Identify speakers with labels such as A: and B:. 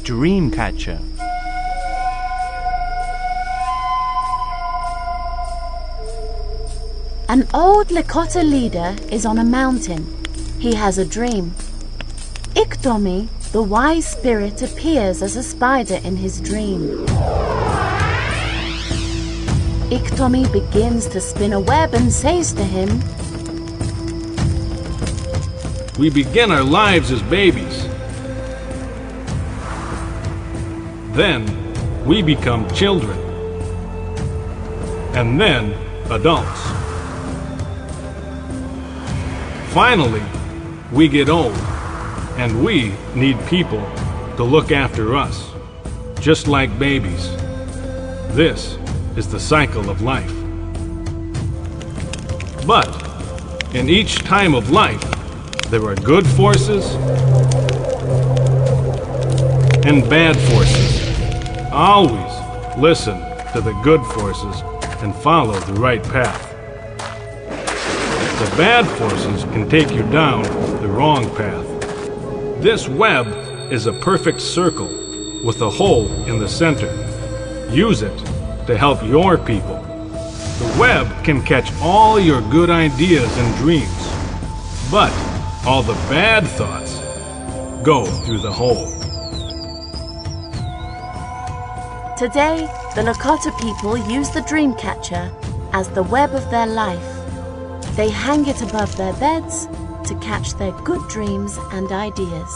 A: Dreamcatcher.
B: An old Lakota leader is on a mountain. He has a dream. Iktomi, the wise spirit, appears as a spider in his dream. Iktomi begins to spin a web and says to him,
C: "We begin our lives as babies. Then we become children. And then adults. Finally, we get old, and we need people to look after us, just like babies. This is the cycle of life. But in each time of life, there are good forces and bad forces. Always listen to the good forces and follow the right path. The bad forces can take you down the wrong path. This web is a perfect circle with a hole in the center. Use it to help your people. The web can catch all your good ideas and dreams, but all the bad thoughts go through the hole."
B: Today, the Lakota people use the Dreamcatcher as the web of their life. They hang it above their beds to catch their good dreams and ideas.